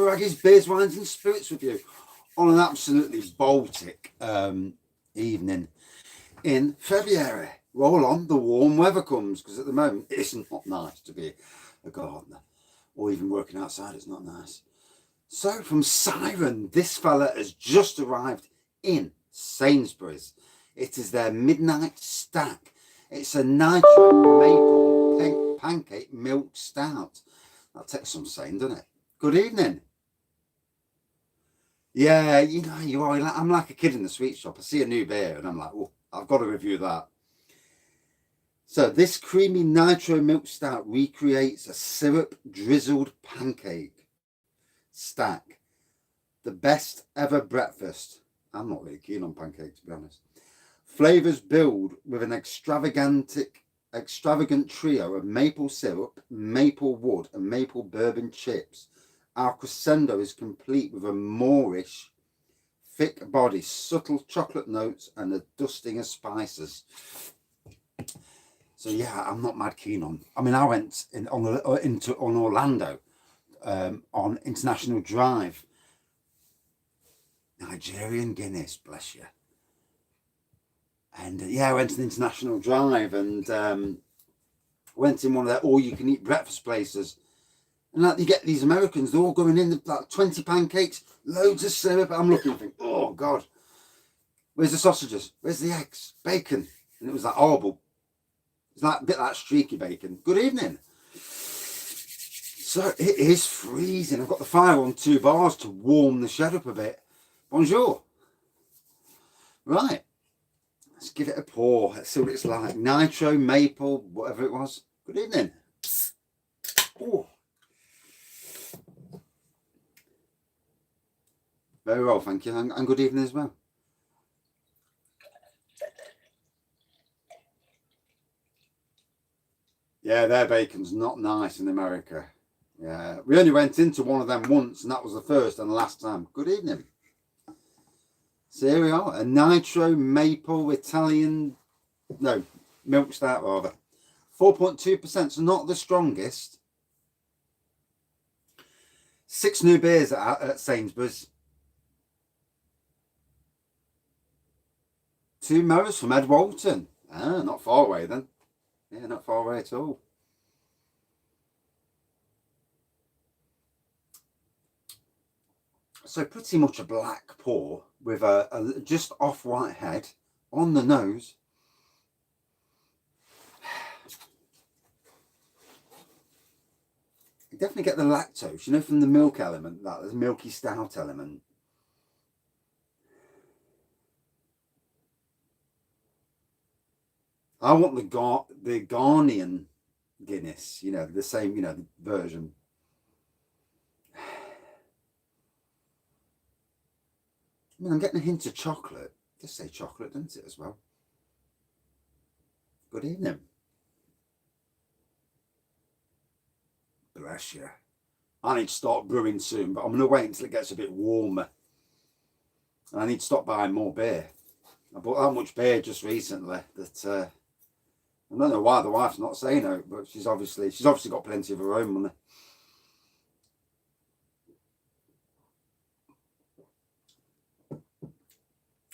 Raggy's Beers, Wines and Spirits review on an absolutely Baltic evening in February. Roll on, the warm weather comes, because at the moment it's not nice to be a gardener or even working outside. It's not nice. So from Siren, this fella has just arrived in Sainsburys. It is their midnight stack. It's a Nitro maple pancake milk stout. That takes some saying, doesn't it? Good evening. Yeah, you know, you are. I'm like a kid in the sweet shop. I see a new beer and I'm like, oh, I've got to review that. So this creamy Nitro milk stout recreates a syrup-drizzled pancake stack. The best ever breakfast. I'm not really keen on pancakes, to be honest. Flavors build with an extravagant trio of maple syrup, maple wood, and maple bourbon chips. Our crescendo is complete with a moorish, thick body, subtle chocolate notes, and a dusting of spices. So yeah, I'm not mad keen on. I mean, I went on Orlando on International Drive. Nigerian Guinness, bless you. And yeah, I went to the International Drive and went in one of their all-you-can-eat breakfast places. And like you get these Americans, they're all going in, like 20 pancakes, loads of syrup. I'm looking and think, oh God, where's the sausages? Where's the eggs? Bacon? And it was like horrible. It's like a bit like streaky bacon. Good evening. So it is freezing. I've got the fire on 2 bars to warm the shed up a bit. Bonjour. Right. Let's give it a pour. Let's see what it's like. Nitro, maple, whatever it was. Good evening. Oh. Very well, thank you. And good evening as well. Yeah, their bacon's not nice in America. Yeah, we only went into one of them once, and that was the first and last time. Good evening. So here we are, a Nitro maple Italian, no, milk stout rather. 4.2%, so not the strongest. 6 new beers at Sainsburys. 2 Morris from Ed Walton. Ah, not far away then. Yeah, not far away at all. So pretty much a black pour with a just off-white head on the nose. You definitely get the lactose, you know, from the milk element, that there's milky stout element. I want the Ghanaian Guinness, you know, the same, you know, the version. I mean, I'm getting a hint of chocolate. Just say chocolate, doesn't it, as well? Good evening. Bless you. I need to start brewing soon, but I'm going to wait until it gets a bit warmer. And I need to stop buying more beer. I bought that much beer just recently that I don't know why the wife's not saying it, but she's obviously got plenty of her own money.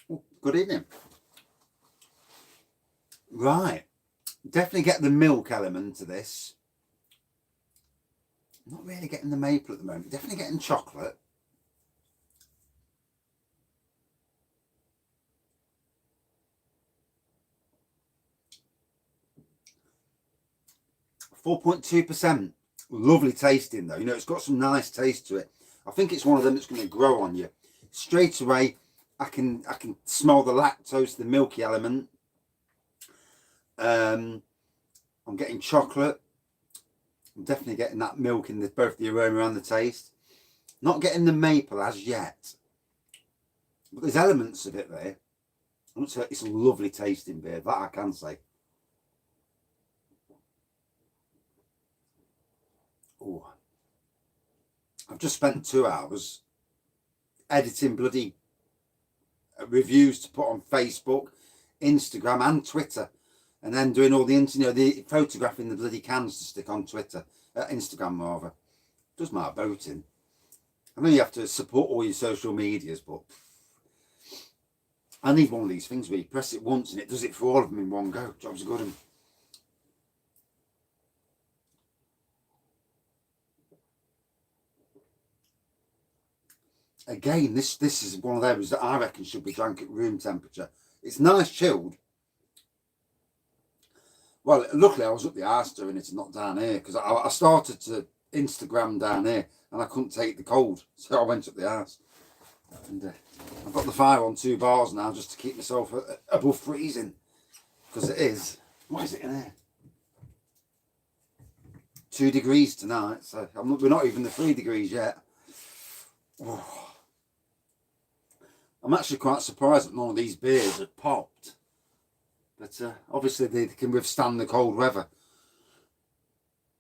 Oh, good evening. Right, definitely get the milk element to this. Not really getting the maple at the moment. Definitely getting chocolate. %4.2%. Lovely tasting though. You know, it's got some nice taste to it. I think it's one of them that's going to grow on you. Straight away, I can smell the lactose, the milky element. I'm getting chocolate. I'm definitely getting that milk in both the aroma and the taste. Not getting the maple as yet. But there's elements of it there. It's a lovely tasting beer, that I can say. Oh, I've just spent 2 hours editing bloody reviews to put on Facebook, Instagram and Twitter, and then doing all the, you know, the photographing the bloody cans to stick on Twitter, Instagram rather. Does my boating. I know you have to support all your social medias, but I need one of these things where you press it once and it does it for all of them in one go. Job's a good one. Again, this is one of those that I reckon should be drank at room temperature. It's nice chilled. Well, luckily I was up the arse doing it and not down here, because I started to Instagram down here and I couldn't take the cold, so I went up the arse. And I've got the fire on 2 bars now just to keep myself above freezing, because it is. What is it in here? 2 degrees tonight, so we're not even the 3 degrees yet. Oh. I'm actually quite surprised that none of these beers have popped. But obviously they can withstand the cold weather.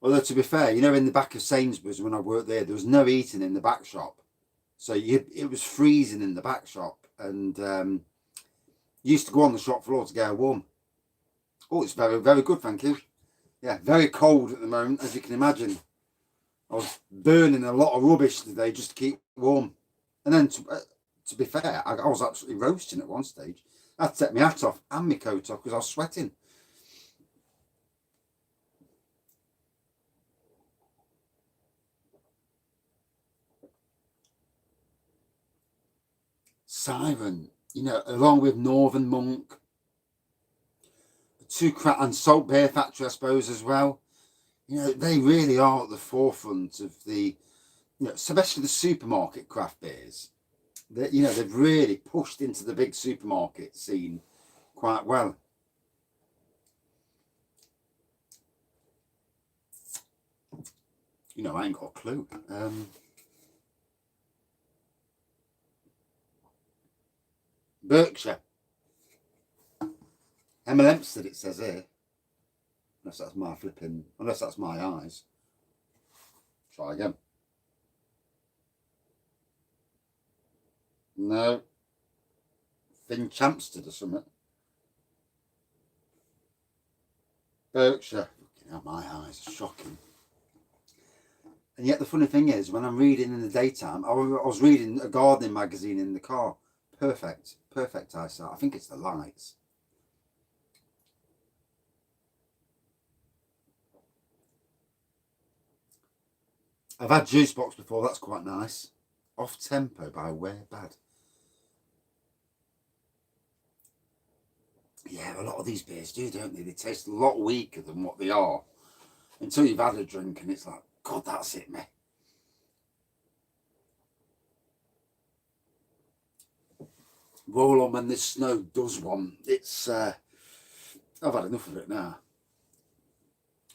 Although to be fair, you know, in the back of Sainsburys when I worked there was no heating in the back shop. So it was freezing in the back shop. And you used to go on the shop floor to get warm. Oh, it's very, very good, thank you. Yeah, very cold at the moment, as you can imagine. I was burning a lot of rubbish today just to keep warm. And then to be fair, I was absolutely roasting at one stage. I had to take my hat off and my coat off because I was sweating. Siren, you know, along with Northern Monk, 2 Craft and Salt Beer Factory, I suppose, as well. You know, they really are at the forefront of the, you know, especially the supermarket craft beers. You know, they've really pushed into the big supermarket scene quite well. You know, I ain't got a clue. Berkshire. Hempstead, it says here. Unless that's my eyes. Try again. No. Finchampstead or something. Berkshire. Looking at my eyes, shocking. And yet the funny thing is, when I'm reading in the daytime, I was reading a gardening magazine in the car. Perfect eyesight. I think it's the lights. I've had juice box before, that's quite nice. Off tempo by Where Bad. Yeah, a lot of these beers do, don't they? They taste a lot weaker than what they are until you've had a drink and it's like, God, that's it, mate. Roll on when this snow does one. It's I've had enough of it now.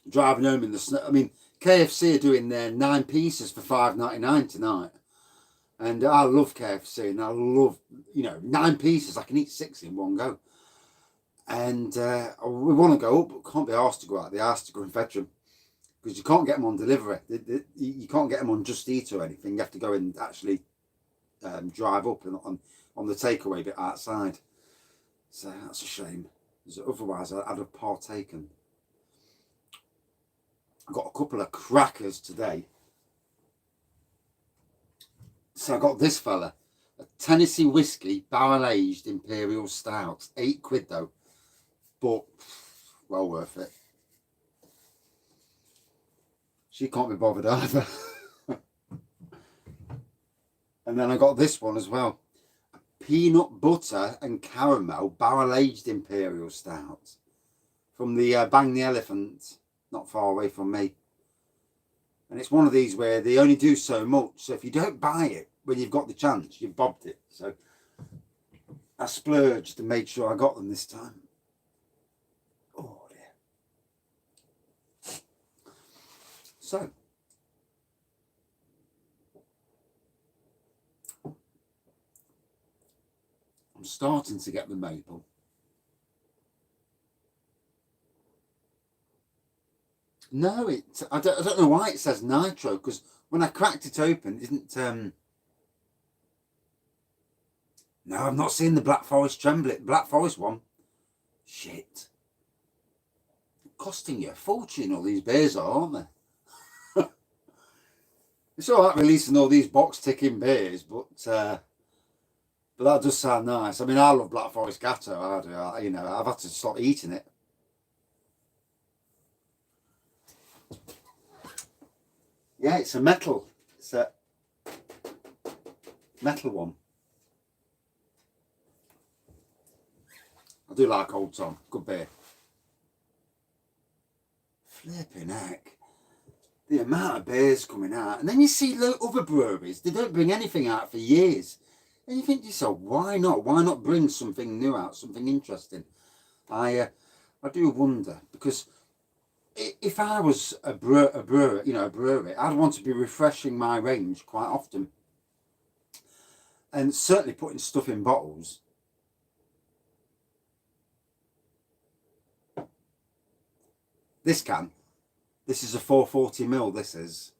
Driving home in the snow. I mean, KFC are doing their 9 pieces for $5.99 tonight. And I love KFC and I love, you know, 9 pieces. I can eat 6 in one go. And we want to go up, but can't be asked to go out the arse to go and fetch them. Because you can't get them on delivery. You can't get them on Just Eat or anything. You have to go and actually drive up and on the takeaway bit outside. So that's a shame. Otherwise, I'd have partaken. I got a couple of crackers today. So I got this fella, a Tennessee whiskey barrel aged Imperial Stout, £8 though, but well worth it. She can't be bothered either. And then I got this one as well, a peanut butter and caramel barrel aged Imperial Stout from the Bang the Elephant, not far away from me. And it's one of these where they only do so much. So if you don't buy it when you've got the chance, you've bobbed it. So I splurged and made sure I got them this time. Oh dear. So I'm starting to get the maple. No, I don't know why it says Nitro, because when I cracked it open, it didn't. No, I'm not seeing the Black Forest Trembling. Black Forest one. Shit. Costing you a fortune, all these beers are, aren't they? It's all right releasing all these box ticking beers, but that does sound nice. I mean, I love Black Forest Gatto. I do. You know, I've had to stop eating it. Yeah, it's a metal. It's a metal one. I do like Old Tom. Good beer. Flipping heck. The amount of beers coming out. And then you see other breweries, they don't bring anything out for years. And you think to yourself, why not? Why not bring something new out, something interesting? I do wonder, because if I was a brewer, you know, a brewery, I'd want to be refreshing my range quite often. And certainly putting stuff in bottles. This is a 440ml, this is.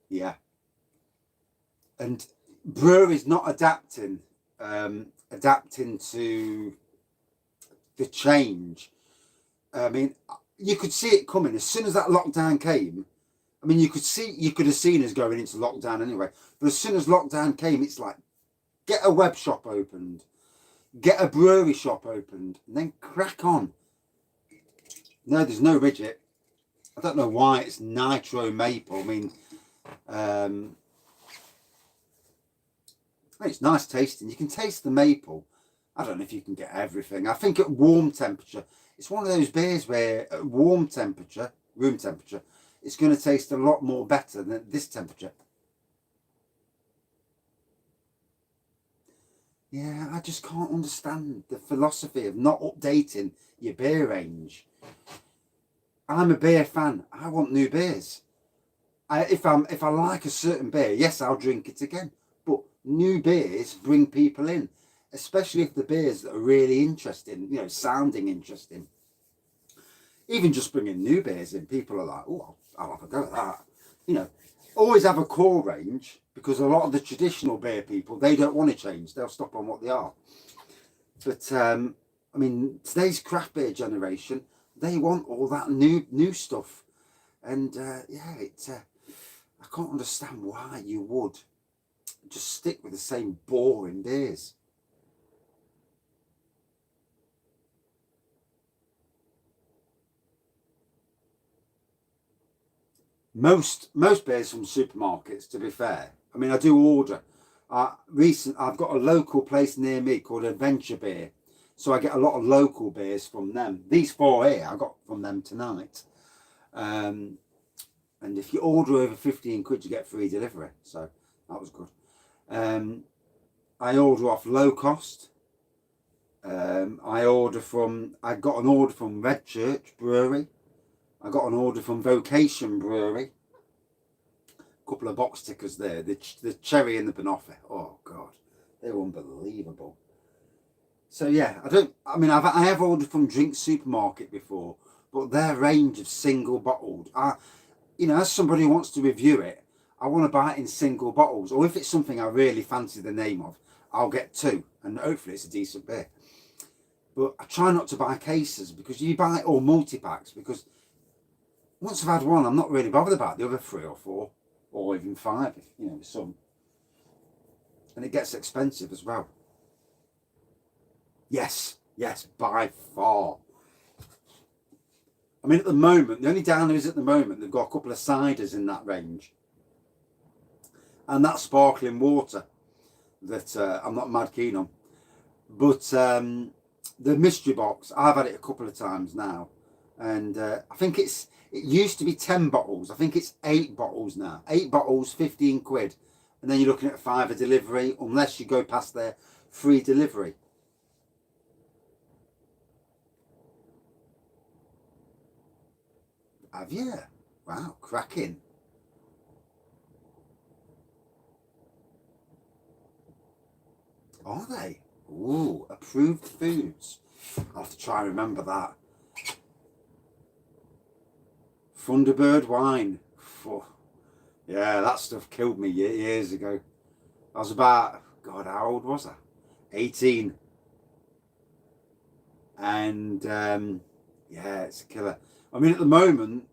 Yeah. And breweries not adapting to the change. I mean, you could see it coming as soon as that lockdown came. I mean, you could have seen us going into lockdown anyway. But as soon as lockdown came, it's like, get a web shop opened, get a brewery shop opened, and then crack on. No, there's no Ridget. I don't know why it's Nitro Maple. I mean, it's nice tasting. You can taste the maple. I don't know if you can get everything. I think at warm temperature, it's one of those beers where at warm temperature, room temperature, it's going to taste a lot more better than at this temperature. Yeah, I just can't understand the philosophy of not updating your beer range. I'm a beer fan. I want new beers. If I like a certain beer, yes, I'll drink it again. But new beers bring people in, especially if the beers that are really interesting, you know, sounding interesting. Even just bringing new beers in, people are like, oh, I'll have a go at that. You know, always have a core range, because a lot of the traditional beer people, they don't want to change. They'll stop on what they are. But I mean, today's craft beer generation, they want all that new stuff. And yeah, I can't understand why you would just stick with the same boring beers. Most beers from supermarkets, to be fair. I mean, I do order. I've got a local place near me called Adventure Beer, so I get a lot of local beers from them. These four here I got from them tonight. And if you order over 15 quid, you get free delivery. So that was good. I order off low cost. I got an order from Red Church Brewery. I got an order from Vocation Brewery. A couple of box stickers there. The cherry and the banoffee. Oh God, they're unbelievable. So yeah, I have ordered from Drink Supermarket before, but their range of single bottled. You know, as somebody who wants to review it, I want to buy it in single bottles, or if it's something I really fancy the name of, I'll get two, and hopefully it's a decent beer. But I try not to buy cases, because you buy all multi-packs, because once I've had one, I'm not really bothered about the other 3 or 4, or even 5, you know, some. And it gets expensive as well. Yes, by far. I mean, at the moment, the only downer is at the moment, they've got a couple of ciders in that range. And that's sparkling water that I'm not mad keen on. But the mystery box, I've had it a couple of times now. And I think it used to be 10 bottles. I think it's 8 bottles now. 8 bottles, 15 quid. And then you're looking at £5 delivery, unless you go past their free delivery. Have you? Wow, cracking. Are they? Ooh, approved foods. I'll have to try and remember that. Thunderbird wine. Oh, yeah, that stuff killed me years ago. I was about, God, how old was I? 18. And yeah, it's a killer. I mean, at the moment,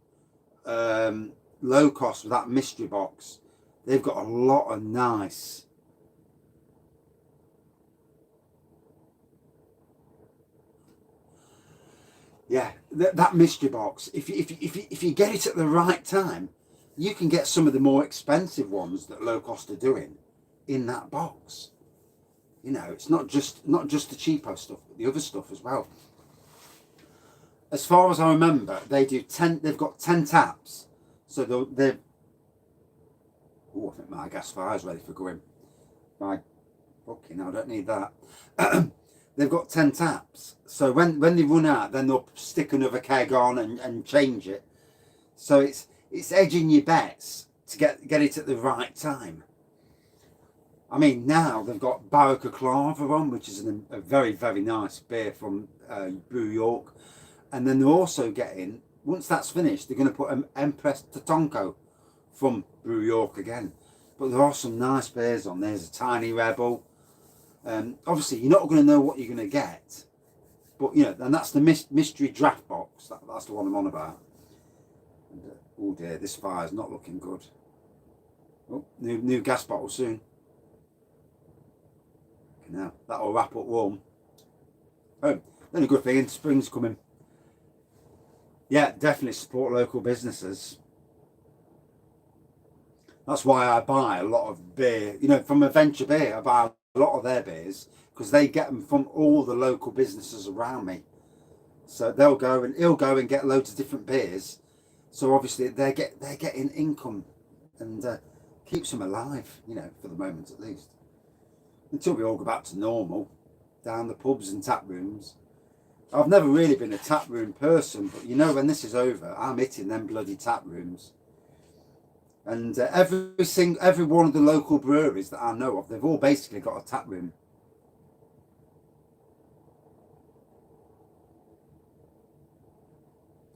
low cost with that mystery box, they've got a lot of nice. Yeah, that mystery box. If you get it at the right time, you can get some of the more expensive ones that low cost are doing in that box. You know, it's not just the cheapo stuff, but the other stuff as well. As far as I remember, they do 10. They've got 10 taps, so they're. Oh, I think my gas fire's ready for going. My fucking, I don't need that. They've got 10 taps, so when they run out, then they'll stick another keg on and change it. So it's edging your bets to get it at the right time. I mean, now they've got Balaclava on, which is a very, very nice beer from Brew York. And then they're also getting, once that's finished, they're going to put an Empress Tatonko from Brew York again. But there are some nice beers on. There's a Tiny Rebel. Obviously, you're not going to know what you're going to get. But, you know, and that's the mystery draft box. That's the one I'm on about. And, oh dear, this fire's not looking good. Oh, new gas bottle soon. Now, that'll wrap up warm. Oh, then a good thing, spring's coming. Yeah, definitely support local businesses. That's why I buy a lot of beer. You know, from Adventure Beer, I buy a lot of their beers because they get them from all the local businesses around me. So he'll go and get loads of different beers. So obviously they're getting income and keeps them alive. You know, for the moment at least, until we all go back to normal, down the pubs and tap rooms. I've never really been a tap room person, but you know, when this is over, I'm hitting them bloody tap rooms. And every one of the local breweries that I know of, they've all basically got a tap room.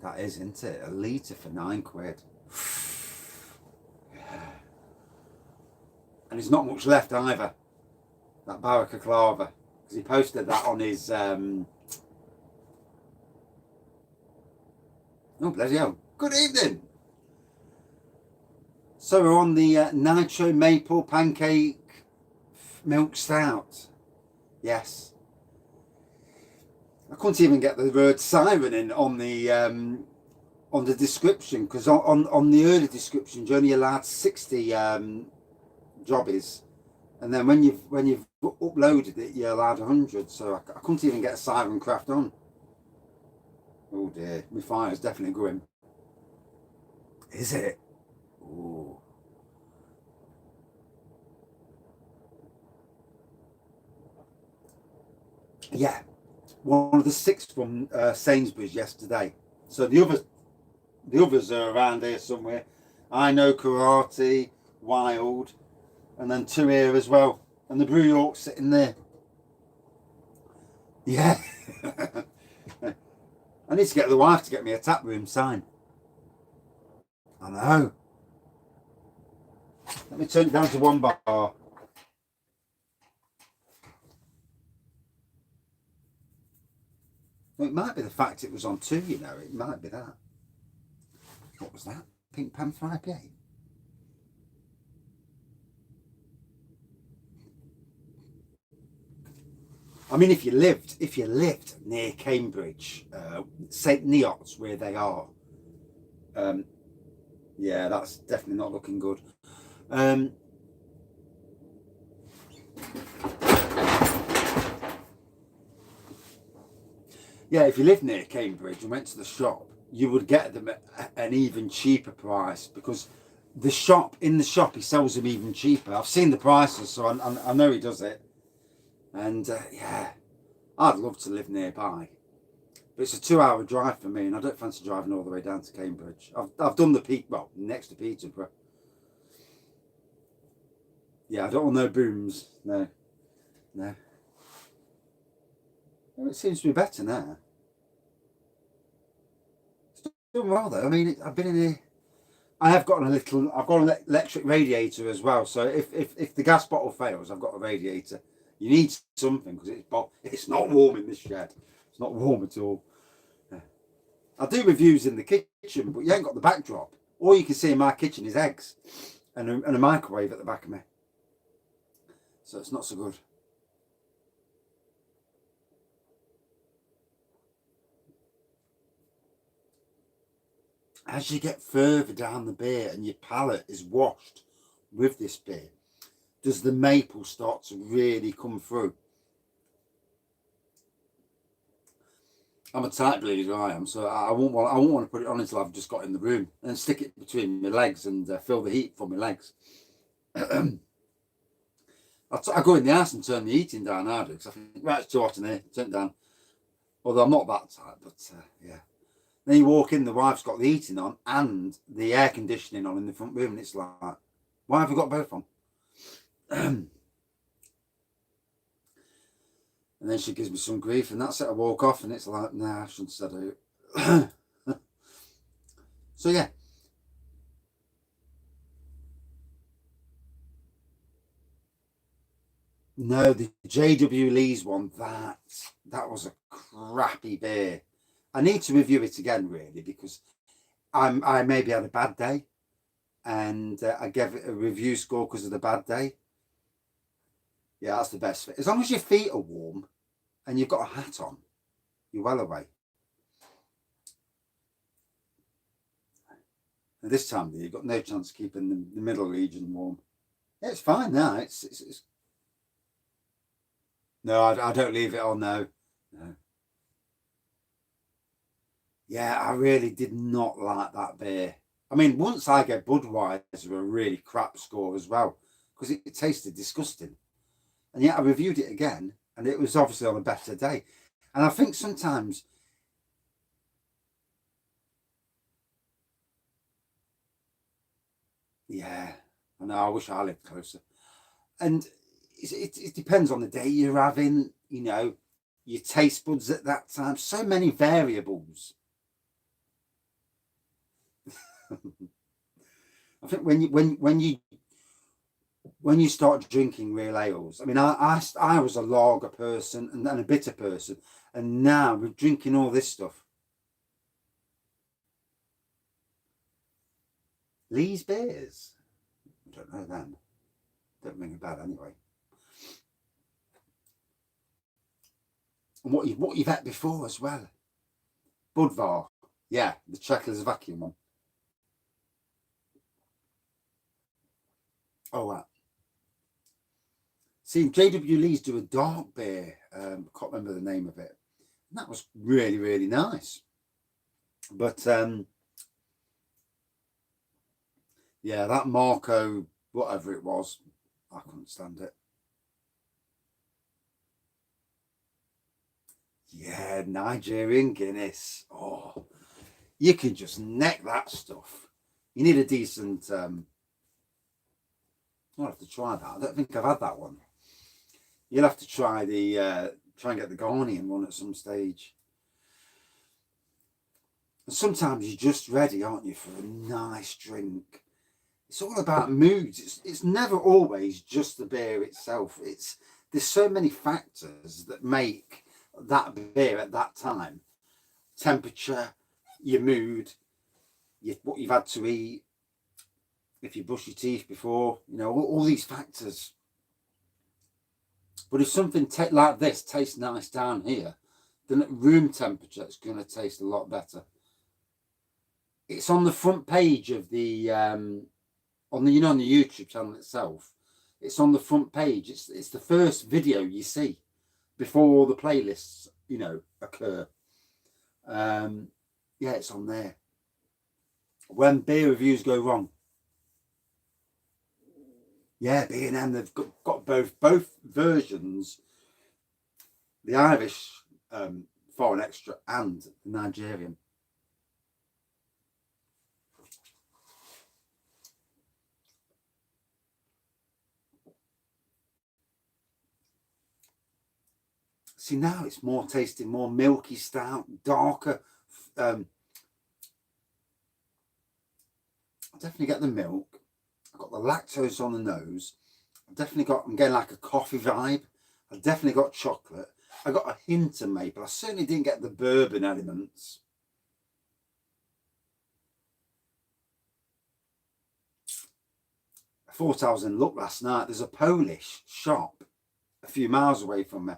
That is, isn't it? A litre for £9. And there's not much left either. That Balaclava, because he posted that on his. Oh bloody hell! Good evening. So we're on the Nitro Maple Pancake Milk Stout. Yes. I couldn't even get the word siren in on the description, because on the early description you're only allowed 60 jobbies, and then when you've uploaded it you're allowed 100. So I couldn't even get a Siren Craft on. Oh dear, my fire's definitely going. Is it? Ooh. Yeah, one of the 6 from Sainsburys yesterday. So the others are around here somewhere. I know Karate, Wild, and then 2 here as well. And the Brew York sitting there. Yeah. I need to get the wife to get me a tap room sign. I know. Let me turn it down to 1 bar. Well, it might be the fact it was on 2, you know. It might be that. What was that? Pink Panther IPA? I mean, if you lived near Cambridge, St Neots, where they are, yeah, that's definitely not looking good. Yeah, if you lived near Cambridge and went to the shop, you would get them at an even cheaper price, because in the shop he sells them even cheaper. I've seen the prices, so I know he does it. And yeah, I'd love to live nearby, but it's a 2-hour drive for me, and I don't fancy driving all the way down to Cambridge. I've done next to Peterborough. Yeah, I don't want no booms. No. Well, it seems to be better now. It's doing well though. I mean, I've been in here. I've got an electric radiator as well. So if the gas bottle fails, I've got a radiator. You need something, because it's not warm in this shed. It's not warm at all. I do reviews in the kitchen, but you ain't got the backdrop. All you can see in my kitchen is eggs and a microwave at the back of me. So it's not so good. As you get further down the beer and your palate is washed with this beer, does the maple start to really come through? I'm a tight bleeder, I am, so I won't want to put it on until I've just got in the room and stick it between my legs and feel the heat from my legs. I go in the house and turn the heating down now, because I think, right, it's too hot in here, turn it down. Although I'm not that tight, but yeah. Then you walk in, the wife's got the heating on and the air conditioning on in the front room, and it's like, why have we got both on? And then she gives me some grief, and that's it. I walk off, and it's like, nah, I shouldn't have said it. So yeah. No, the JW Lee's one, that was a crappy beer. I need to review it again, really, because I maybe had a bad day, and I gave it a review score because of the bad day. Yeah, that's the best. As long as your feet are warm and you've got a hat on, you're well away. And this time of year, you've got no chance of keeping the middle region warm. Yeah, it's fine now. It's... No, I don't leave it on, no. Yeah, I really did not like that beer. I mean, once I get Budweiser a really crap score as well, because it tasted disgusting. And yet I reviewed it again, and it was obviously on a better day. And I think sometimes... Yeah, I know, I wish I lived closer. And it depends on the day you're having, you know, your taste buds at that time. So many variables. I think when you start drinking real ales, I mean, I was a lager person and then a bitter person, and now we're drinking all this stuff. Lee's beers, I don't know them. Don't ring a bell anyway. And what you've had before as well, Budvar, yeah, the Czechoslovakian one. Oh, wow. See, JW Lee's do a dark beer. Can't remember the name of it. And that was really, really nice. But yeah, that Marco, whatever it was, I couldn't stand it. Yeah, Nigerian Guinness. Oh, you can just neck that stuff. You need a decent... I'll have to try that. I don't think I've had that one. You'll have to try and get the Ghanaian one at some stage. And sometimes you're just ready, aren't you, for a nice drink. It's all about moods. It's never always just the beer itself. There's so many factors that make that beer at that time. Temperature, your mood, what you've had to eat, if you brush your teeth before, you know, all these factors. But if something like this tastes nice down here, then at room temperature, it's going to taste a lot better. It's on the front page of the on the on the YouTube channel itself. It's on the front page. It's the first video you see before all the playlists, you know, occur. Yeah, it's on there. When beer reviews go wrong. Yeah, B&M, they've got both versions. The Irish foreign extra and the Nigerian. See, now it's more tasting, more milky stout, darker. I definitely get the milk. I've got the lactose on the nose. I'm getting like a coffee vibe. I've definitely got chocolate. I got a hint of maple. I certainly didn't get the bourbon elements. thought I was in luck last night. There's a Polish shop a few miles away from me,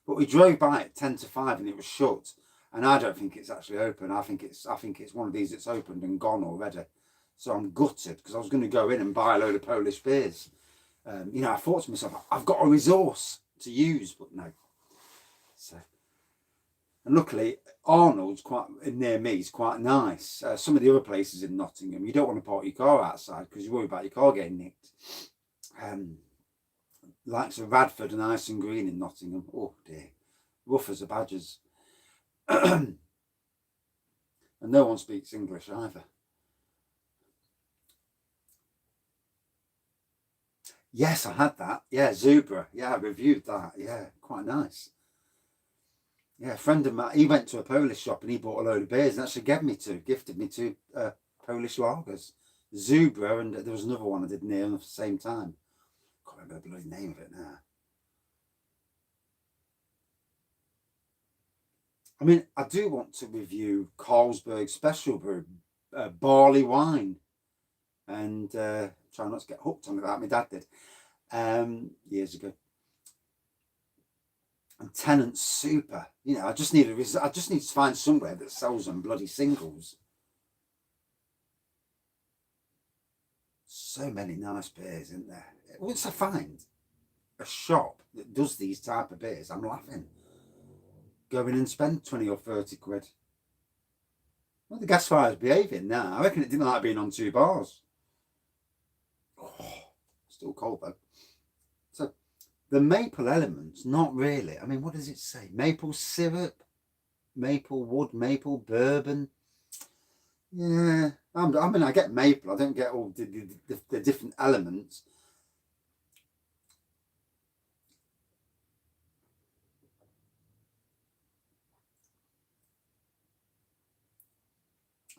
but we drove by at 10 to 5 and it was shut. And I don't think it's actually open. I think it's one of these that's opened and gone already. So I'm gutted because I was going to go in and buy a load of Polish beers. You know, I thought to myself, I've got a resource to use, but no. So, and luckily, Arnold's quite near me is quite nice. Some of the other places in Nottingham, you don't want to park your car outside because you worry about your car getting nicked. Likes of Radford and Ice and Green in Nottingham. Oh dear, rough as the badgers. And no one speaks English either. Yes, I had that. Yeah, Zubra. Yeah, I reviewed that. Yeah, quite nice. Yeah, a friend of mine, he went to a Polish shop and he bought a load of beers and actually gifted me two Polish lagers. Zubra, and there was another one I did near enough at the same time. Can't remember the bloody name of it now. I mean, I do want to review Carlsberg Special Brew, barley wine, and try not to get hooked on it like my dad did years ago. And Tennant Super, you know, I just need to find somewhere that sells them bloody singles. So many nice beers, isn't there? Once I find a shop that does these type of beers, I'm laughing. Go in and spend 20 or 30 quid. Well, the gas fire's behaving now. I reckon it didn't like being on 2 bars. Oh, still cold though. So the maple elements, not really. I mean, what does it say? Maple syrup, maple wood, maple bourbon. Yeah, I mean, I get maple. I don't get all the different elements.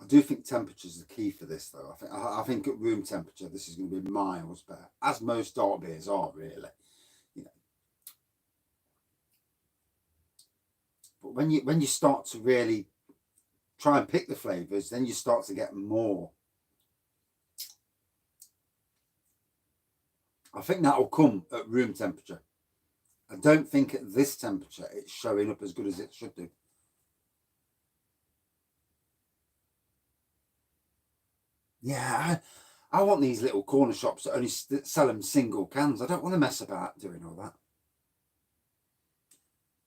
I do think temperature is the key for this, though. I think at room temperature, this is going to be miles better, as most dark beers are, really. You know. But when you start to really try and pick the flavours, then you start to get more. I think that will come at room temperature. I don't think at this temperature it's showing up as good as it should do. Yeah, I want these little corner shops that only sell them single cans. I don't want to mess about doing all that.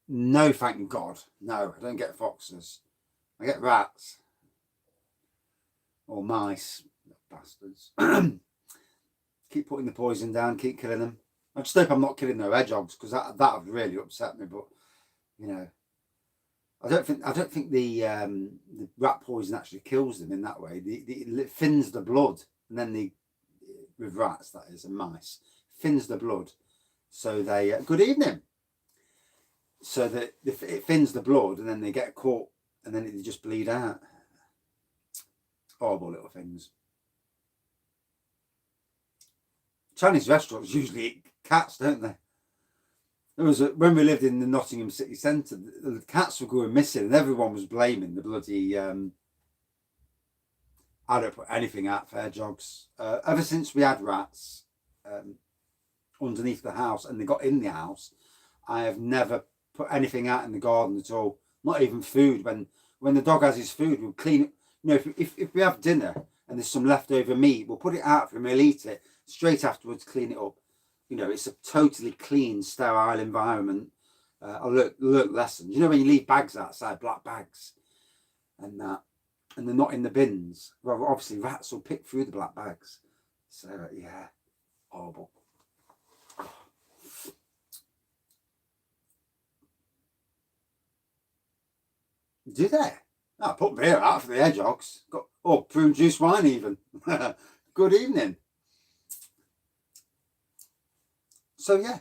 No, thank God. No, I don't get foxes. I get rats. Or mice. Bastards. Keep putting the poison down, keep killing them. I just hope I'm not killing no hedgehogs, because that would really upset me. But you know, I don't think the rat poison actually kills them in that way. It thins the blood, and then with rats, that is, and mice, thins the blood, so they good evening. So that it thins the blood, and then they get caught, and then they just bleed out. Horrible little things. Chinese restaurants usually eat cats, don't they? There was when we lived in the Nottingham city centre, the cats were going missing, and everyone was blaming the bloody. I don't put anything out for hedgehogs. Ever since we had rats underneath the house, and they got in the house, I have never put anything out in the garden at all. Not even food. When the dog has his food, we'll clean it. You know, if we have dinner and there's some leftover meat, we'll put it out for him. He'll eat it straight afterwards. Clean it up. You know, it's a totally clean, sterile environment. I learnt lessons. You know, when you leave bags outside, black bags, and that, and they're not in the bins. Well, obviously, rats will pick through the black bags. So yeah, horrible. Do they? I put beer out for the hedgehogs. Got prune juice wine even. Good evening. So yeah.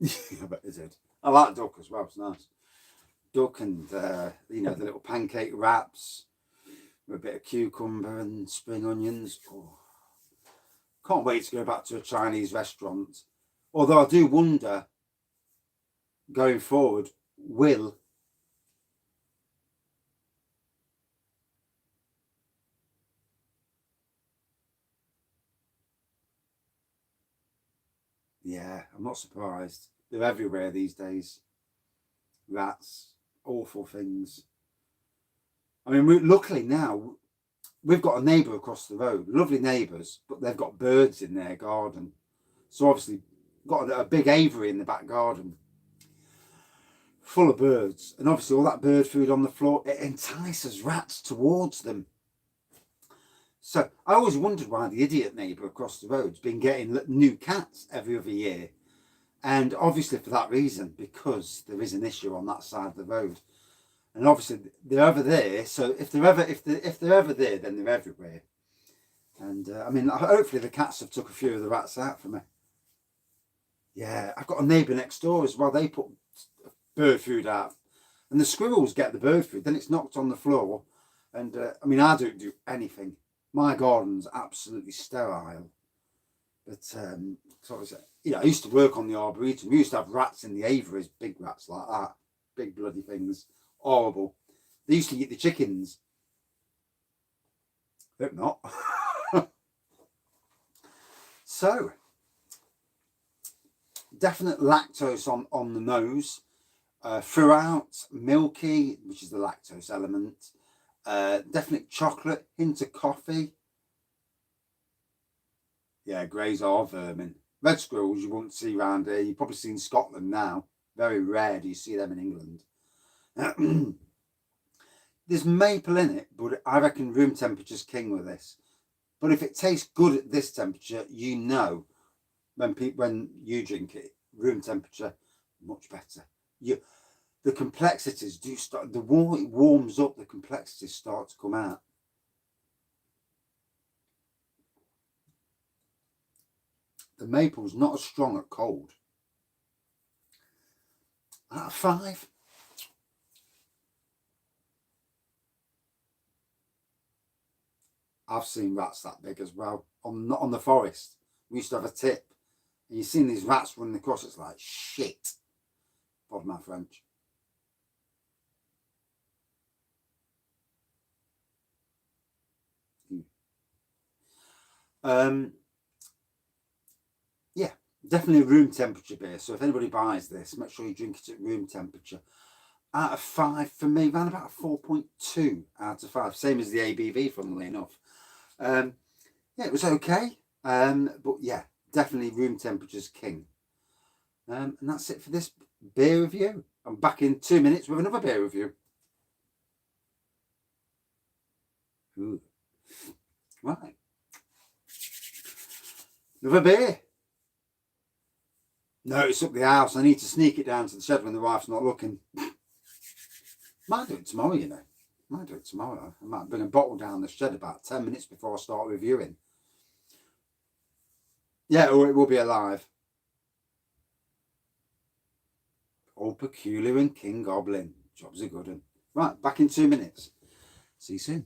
I bet they did. I like duck as well. It's nice. Duck and you know, the little pancake wraps with a bit of cucumber and spring onions. Oh, can't wait to go back to a Chinese restaurant. Although I do wonder, going forward, will Yeah, I'm not surprised. They're everywhere these days. Rats, awful things. I mean, luckily now, we've got a neighbour across the road, lovely neighbours, but they've got birds in their garden. So obviously, got a big aviary in the back garden, full of birds. And obviously all that bird food on the floor, it entices rats towards them. So I always wondered why the idiot neighbour across the road's been getting new cats every other year. And obviously for that reason, because there is an issue on that side of the road. And obviously they're over there, so if they're ever there, then they're everywhere. And I mean, hopefully the cats have took a few of the rats out for me. Yeah, I've got a neighbour next door as well. They put bird food out, and the squirrels get the bird food. Then it's knocked on the floor, and I mean, I don't do anything. My garden's absolutely sterile. But so I used to work on the arboretum. We used to have rats in the aviaries, big rats like that, big bloody things, horrible. They used to eat the chickens. Hope not. So, definite lactose on the nose. Throughout, milky, which is the lactose element. Definite chocolate, hint of coffee. Yeah, greys are vermin. Red squirrels you won't see around here. You've probably seen Scotland now. Very rare do you see them in England. There's maple in it, but I reckon room temperature's king with this. But if it tastes good at this temperature, you know when you drink it, room temperature, much better. The complexities do start, the more it warms up, the complexities start to come out. The maple's not as strong at cold. Out of 5. I've seen rats that big as well. Not on the forest. We used to have a tip. And you've seen these rats running across. It's like shit. Pardon my French. Yeah, definitely room temperature beer. So if anybody buys this, make sure you drink it at room temperature. Out of 5 for me, around about a 4.2 out of 5. Same as the ABV, funnily enough. Yeah, it was okay. But yeah, definitely room temperature's king. And that's it for this beer review. I'm back in 2 minutes with another beer review. Ooh. Right. Another beer. No, it's up the house. I need to sneak it down to the shed when the wife's not looking. Might do it tomorrow, you know. Might do it tomorrow. I might bring a bottle down the shed about 10 minutes before I start reviewing. Yeah, or it will be alive. Old Peculiar and King Goblin. Job's a good one. Right, back in 2 minutes. See you soon.